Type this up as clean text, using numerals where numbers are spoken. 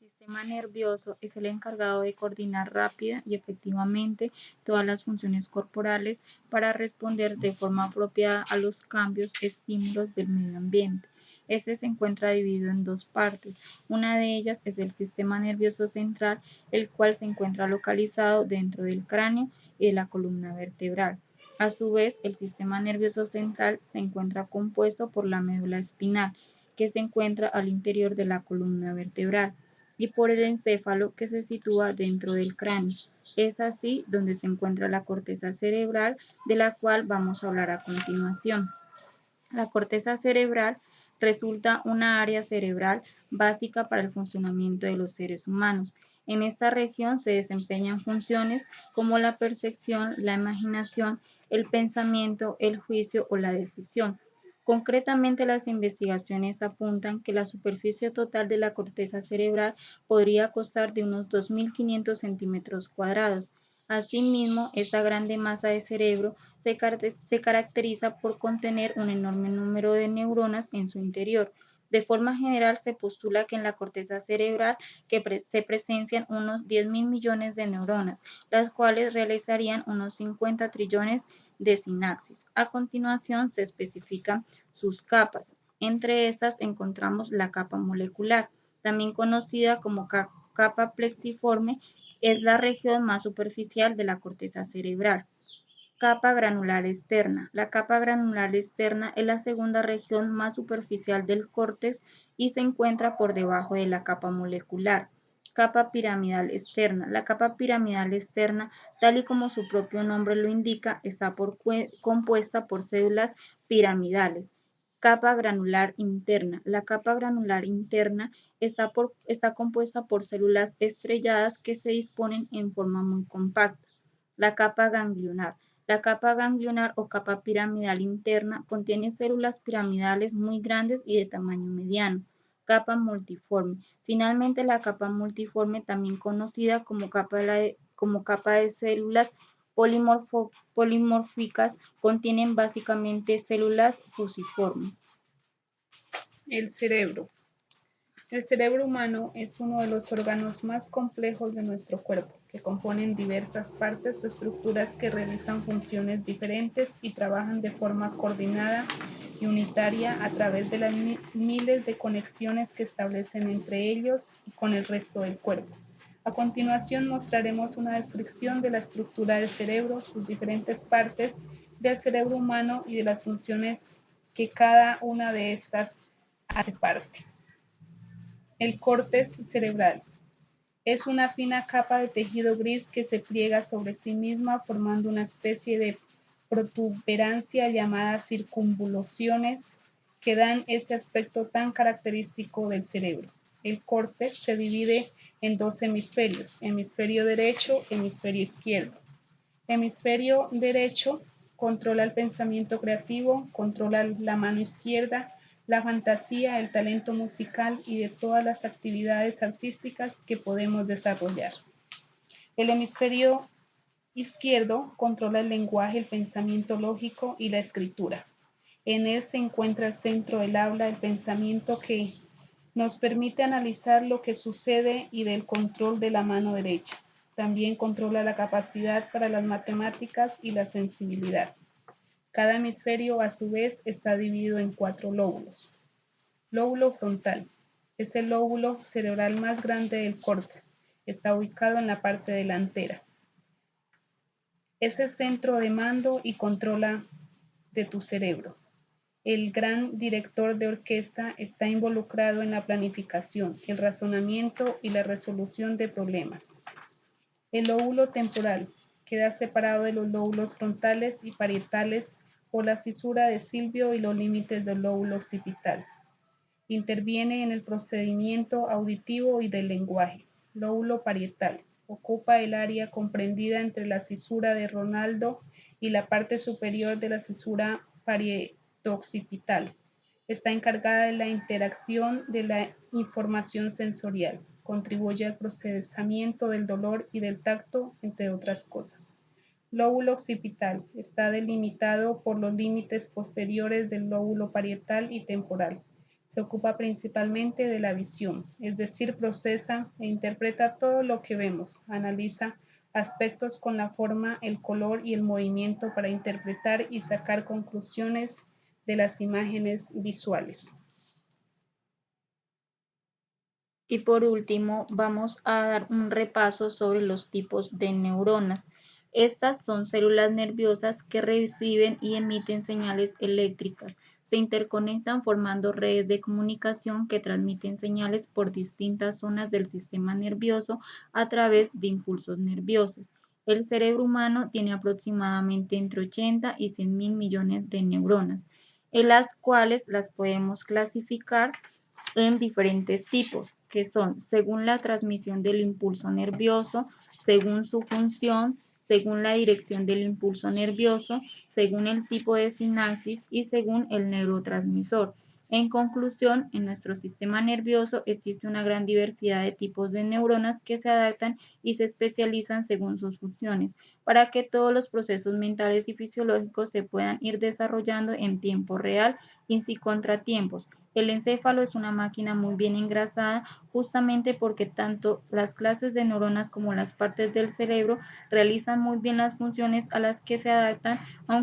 sistema nervioso es el encargado de coordinar rápida y efectivamente todas las funciones corporales para responder de forma apropiada a los cambios, estímulos del medio ambiente. Este se encuentra dividido en dos partes. Una de ellas es el sistema nervioso central, el cual se encuentra localizado dentro del cráneo y de la columna vertebral. A su vez, el sistema nervioso central se encuentra compuesto por la médula espinal, que se encuentra al interior de la columna vertebral, y por el encéfalo, que se sitúa dentro del cráneo. Es así donde se encuentra la corteza cerebral, de la cual vamos a hablar a continuación. La corteza cerebral resulta una área cerebral básica para el funcionamiento de los seres humanos. En esta región se desempeñan funciones como la percepción, la imaginación, el pensamiento, el juicio o la decisión. Concretamente, las investigaciones apuntan que la superficie total de la corteza cerebral podría costar de unos 2.500 centímetros cuadrados. Asimismo, esta grande masa de cerebro se caracteriza por contener un enorme número de neuronas en su interior. De forma general, se postula que en la corteza cerebral se presencian unos 10.000 millones de neuronas, las cuales realizarían unos 50 trillones de sinapsis. A continuación, se especifican sus capas. Entre estas encontramos la capa molecular, también conocida como capa plexiforme, es la región más superficial de la corteza cerebral. Capa granular externa. La capa granular externa es la segunda región más superficial del córtex y se encuentra por debajo de la capa molecular. Capa piramidal externa. La capa piramidal externa, tal y como su propio nombre lo indica, está compuesta por células piramidales. Capa granular interna. La capa granular interna está compuesta por células estrelladas que se disponen en forma muy compacta. La capa ganglionar. La capa ganglionar o capa piramidal interna contiene células piramidales muy grandes y de tamaño mediano. Capa multiforme. Finalmente, la capa multiforme, también conocida como capa de células polimórficas, contienen básicamente células fusiformes. El cerebro. El cerebro humano es uno de los órganos más complejos de nuestro cuerpo, que componen diversas partes o estructuras que realizan funciones diferentes y trabajan de forma coordinada y unitaria a través de las miles de conexiones que establecen entre ellos y con el resto del cuerpo. A continuación mostraremos una descripción de la estructura del cerebro, sus diferentes partes del cerebro humano y de las funciones que cada una de estas hace parte. El córtex cerebral es una fina capa de tejido gris que se pliega sobre sí misma formando una especie de protuberancia llamada circunvoluciones que dan ese aspecto tan característico del cerebro. El córtex se divide en dos hemisferios, hemisferio derecho, hemisferio izquierdo. Hemisferio derecho controla el pensamiento creativo, controla la mano izquierda, la fantasía, el talento musical y de todas las actividades artísticas que podemos desarrollar. El hemisferio izquierdo controla el lenguaje, el pensamiento lógico y la escritura. En él se encuentra el centro del habla, el pensamiento que nos permite analizar lo que sucede y del control de la mano derecha. También controla la capacidad para las matemáticas y la sensibilidad. Cada hemisferio, a su vez, está dividido en 4 lóbulos. Lóbulo frontal. Es el lóbulo cerebral más grande del córtex. Está ubicado en la parte delantera. Es el centro de mando y controla de tu cerebro. El gran director de orquesta está involucrado en la planificación, el razonamiento y la resolución de problemas. El lóbulo temporal queda separado de los lóbulos frontales y parietales por la cisura de Silvio y los límites del lóbulo occipital. Interviene en el procedimiento auditivo y del lenguaje. Lóbulo parietal. Ocupa el área comprendida entre la cisura de Ronaldo y la parte superior de la cisura parietoccipital. Está encargada de la interacción de la información sensorial. Contribuye al procesamiento del dolor y del tacto, entre otras cosas. Lóbulo occipital. Está delimitado por los límites posteriores del lóbulo parietal y temporal. Se ocupa principalmente de la visión, es decir, procesa e interpreta todo lo que vemos, analiza aspectos con la forma, el color y el movimiento para interpretar y sacar conclusiones de las imágenes visuales. Y por último, vamos a dar un repaso sobre los tipos de neuronas. Estas son células nerviosas que reciben y emiten señales eléctricas. Se interconectan formando redes de comunicación que transmiten señales por distintas zonas del sistema nervioso a través de impulsos nerviosos. El cerebro humano tiene aproximadamente entre 80 y 100 mil millones de neuronas, en las cuales las podemos clasificar en diferentes tipos, que son según la transmisión del impulso nervioso, según su función, según la dirección del impulso nervioso, según el tipo de sinapsis y según el neurotransmisor. En conclusión, en nuestro sistema nervioso existe una gran diversidad de tipos de neuronas que se adaptan y se especializan según sus funciones, para que todos los procesos mentales y fisiológicos se puedan ir desarrollando en tiempo real y sin contratiempos. El encéfalo es una máquina muy bien engrasada justamente porque tanto las clases de neuronas como las partes del cerebro realizan muy bien las funciones a las que se adaptan, aunque